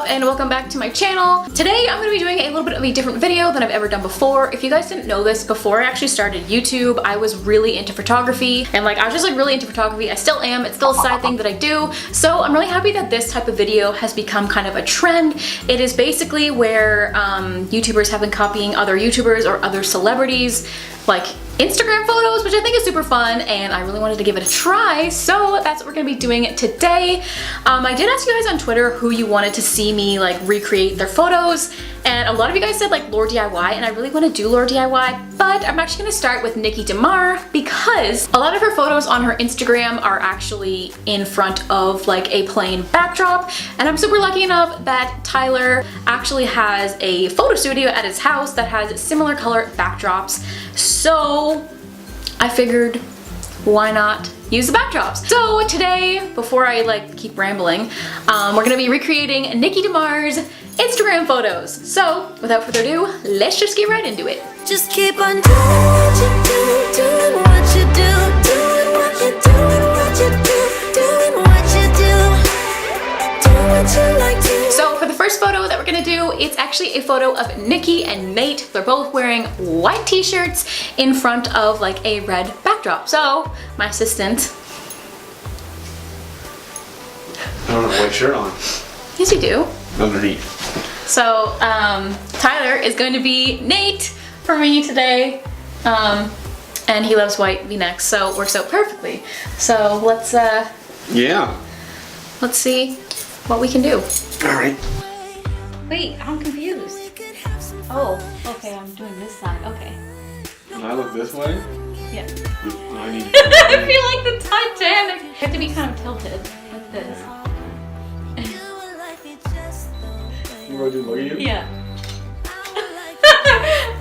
and welcome back to my channel. Today I'm going to be doing a little bit of a different video than I've ever done before. If you guys didn't know this, before I actually started YouTube, I was really into photography, and I was just really into photography. I still am. It's still a side thing that I do. So I'm really happy that this type of video has become kind of a trend. It is basically where YouTubers have been copying other YouTubers or other celebrities, like Instagram photos, which I think is super fun, and I really wanted to give it a try, so that's what we're gonna be doing today. I did ask you guys on Twitter who you wanted to see me recreate their photos, and a lot of you guys said Lore DIY, and I really want to do Lore DIY, but I'm actually gonna start with Niki Demar because a lot of her photos on her Instagram are actually in front of a plain backdrop, and I'm super lucky enough that Tyler actually has a photo studio at his house that has similar color backdrops. So I figured, why not use the backdrops? So today, before I keep rambling, we're gonna be recreating Niki Demar's Instagram photos. So without further ado, let's just get right into it. Just keep on doing what you do, doing what you do, doing what you do, what you do, doing what you do, doing what you like to. So for the first photo that we're gonna do, it's actually a photo of Nikki and Nate. They're both wearing white t-shirts in front of a red backdrop. So my assistant. I don't have a white shirt on. Yes, you do. Underneath. So Tyler is going to be Nate for me today. And he loves white v-necks, so it works out perfectly. So let's see what we can do. Alright. Wait, I'm confused. Oh, okay, I'm doing this side. Okay. Can I look this way? Yeah. I need I feel like the Titanic. You have to be kind of tilted like this. You want to look at you? Yeah.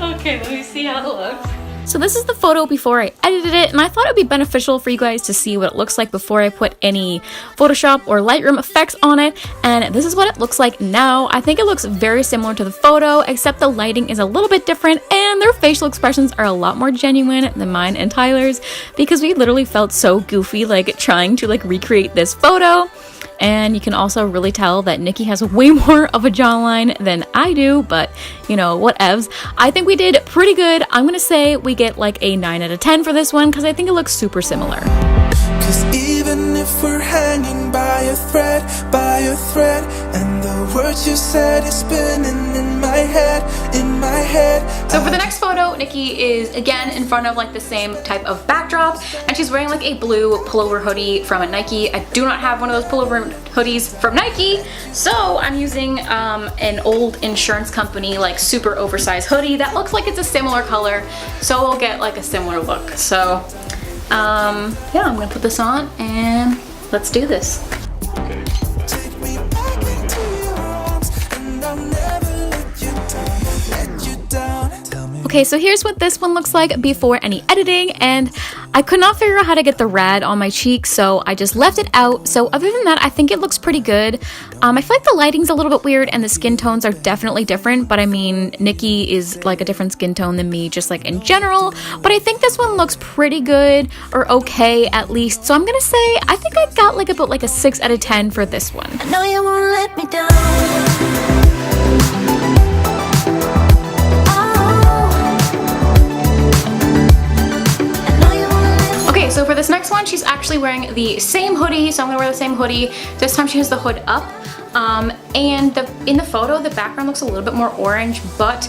Okay, let me see how it looks. So this is the photo before I edited it, and I thought it would be beneficial for you guys to see what it looks like before I put any Photoshop or Lightroom effects on it, and this is what it looks like now. I think it looks very similar to the photo, except the lighting is a little bit different, and their facial expressions are a lot more genuine than mine and Tyler's, because we literally felt so goofy trying to recreate this photo. And you can also really tell that Nikki has way more of a jawline than I do, but you know, whatevs. I think we did pretty good. I'm gonna say we get a 9 out of 10 for this one because I think it looks super similar. 'Cause even if we're hanging by a thread, and the words you said is spinning in my head, So for the next photo, Nikki is again in front of the same type of backdrop, and she's wearing a blue pullover hoodie from Nike. I do not have one of those pullover hoodies from Nike, so I'm using an old insurance company super oversized hoodie that looks like it's a similar color, so we'll get a similar look. So yeah, I'm gonna put this on and let's do this. Okay. take me back into your arms, and I'll never let you down. Tell me. Okay, so here's what this one looks like before any editing, and I could not figure out how to get the red on my cheeks, so I just left it out. So other than that, I think it looks pretty good. I feel like the lighting's a little bit weird and the skin tones are definitely different, but I mean, Nikki is a different skin tone than me, just in general, but I think this one looks pretty good, or okay at least. So I'm gonna say, I think I got about a 6 out of 10 for this one. I know you won't let me down. So for this next one, she's actually wearing the same hoodie, so I'm gonna wear the same hoodie. This time she has the hood up, and in the photo, the background looks a little bit more orange, but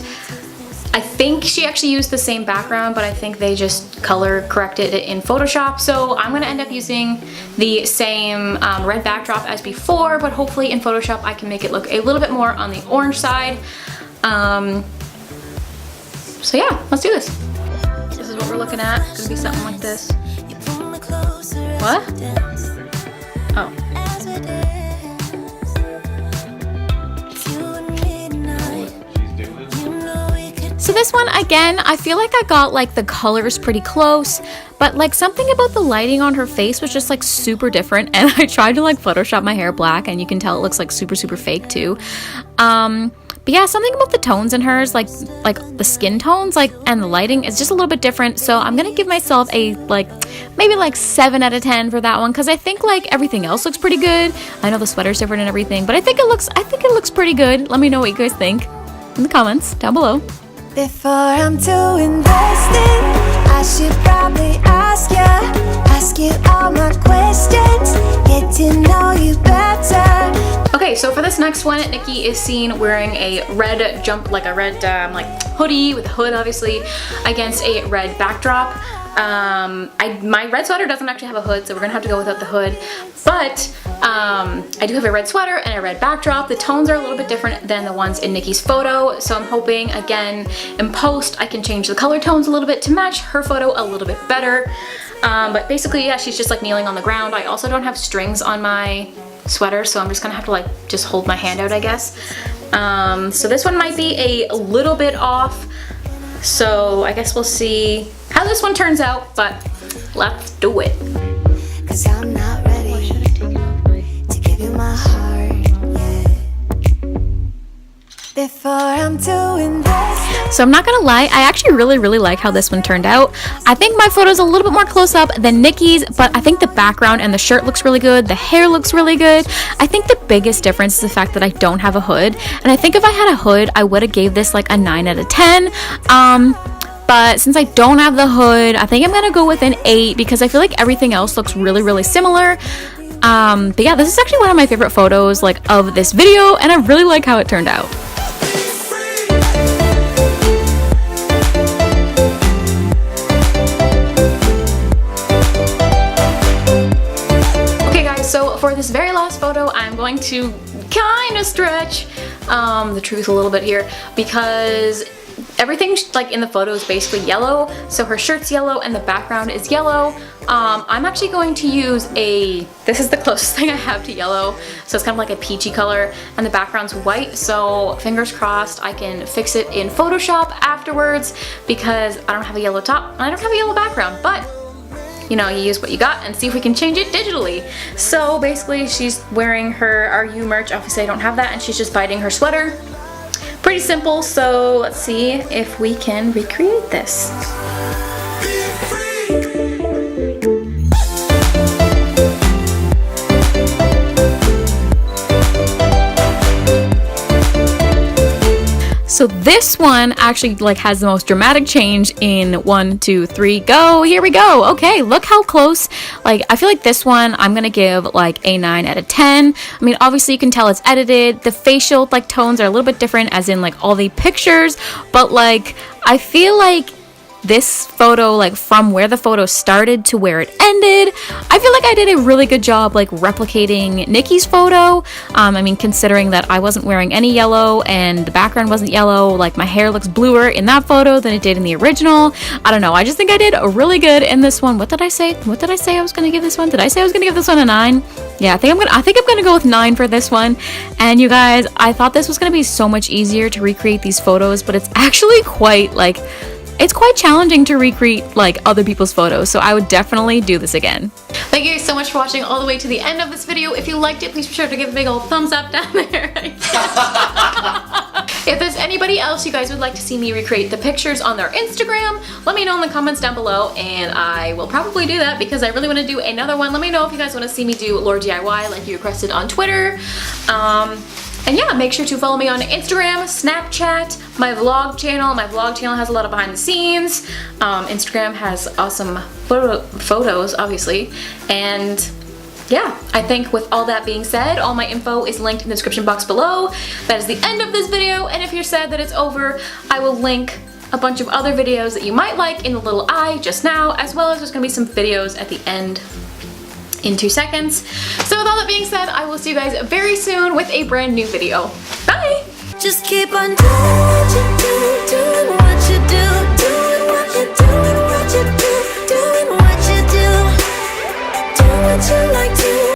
I think she actually used the same background, but I think they just color corrected it in Photoshop. So I'm gonna end up using the same red backdrop as before, but hopefully in Photoshop I can make it look a little bit more on the orange side. So yeah, let's do this. This is what we're looking at. It's gonna be something like this. What? Oh. So this one, again, I feel like I got the colors pretty close, but something about the lighting on her face was just super different, and I tried to Photoshop my hair black, and you can tell it looks super fake too. But yeah, something about the tones in hers, like the skin tones, like, and the lighting is just a little bit different. So I'm gonna give myself a maybe 7 out of 10 for that one, because I think like everything else looks pretty good. I know the sweater's different and everything, but I think it looks pretty good. Let me know what you guys think in the comments down below. Before I'm too invested, I should probably ask you all my questions, get to know you better. Okay, so for this next one, Niki is seen wearing a red hoodie with a hood, obviously, against a red backdrop. My red sweater doesn't actually have a hood, so we're gonna have to go without the hood. But I do have a red sweater and a red backdrop. The tones are a little bit different than the ones in Niki's photo, so I'm hoping, again, in post, I can change the color tones a little bit to match her photo a little bit better. But basically, yeah, she's just kneeling on the ground. I also don't have strings on my sweater, so I'm just gonna have to just hold my hand out, I guess. So this one might be a little bit off, so I guess we'll see how this one turns out, but let's do it. 'Cause I'm not ready to give you my heart yet. Before I'm too invested. So I'm not gonna lie, I actually really like how this one turned out. I think my photo's a little bit more close up than Niki's, but I think the background and the shirt looks really good, the hair looks really good. I think the biggest difference is the fact that I don't have a hood, and I think if I had a hood, I would have gave this a 9 out of 10. But since I don't have the hood, I think I'm gonna go with an 8, because I feel like everything else looks really similar. But yeah, this is actually one of my favorite photos of this video, and I really like how it turned out. Okay guys, so for this very last photo, I'm going to kind of stretch the truth a little bit here, because everything in the photo is basically yellow. So her shirt's yellow and the background is yellow. I'm actually going to use this is the closest thing I have to yellow. So it's kind of like a peachy color, and the background's white. So fingers crossed I can fix it in Photoshop afterwards, because I don't have a yellow top and I don't have a yellow background, but you use what you got and see if we can change it digitally. So basically she's wearing her RU merch. Obviously I don't have that, and she's just biting her sweater. Pretty simple, so let's see if we can recreate this. So this one actually has the most dramatic change in 1, 2, 3, go. Here we go. Okay, look how close. I feel like this one I'm gonna give a 9 out of 10. I mean, obviously you can tell it's edited. The facial tones are a little bit different, as in all the pictures, but I feel like this photo, from where the photo started to where it ended, I feel like I did a really good job replicating Niki's photo. I mean, considering that I wasn't wearing any yellow and the background wasn't yellow, my hair looks bluer in that photo than it did in the original. I don't know, I just think I did really good in this one. What did I say I was gonna give this one? Did I say I was gonna give this one a 9? Yeah, I think I'm gonna go with 9 for this one. And you guys, I thought this was gonna be so much easier to recreate these photos, but it's actually quite it's quite challenging to recreate other people's photos, so I would definitely do this again. Thank you so much for watching all the way to the end of this video. If you liked it, please be sure to give a big old thumbs up down there. If there's anybody else you guys would like to see me recreate the pictures on their Instagram, let me know in the comments down below, and I will probably do that because I really want to do another one. Let me know if you guys want to see me do Lord DIY like you requested on Twitter. And yeah, make sure to follow me on Instagram, Snapchat, my vlog channel. My vlog channel has a lot of behind the scenes. Instagram has awesome photos, obviously. And yeah, I think with all that being said, all my info is linked in the description box below. That is the end of this video, and if you're sad that it's over, I will link a bunch of other videos that you might like in the little eye just now, as well as there's gonna be some videos at the end in 2 seconds. So with all that being said, I will see you guys very soon with a brand new video. Bye! Just keep on doing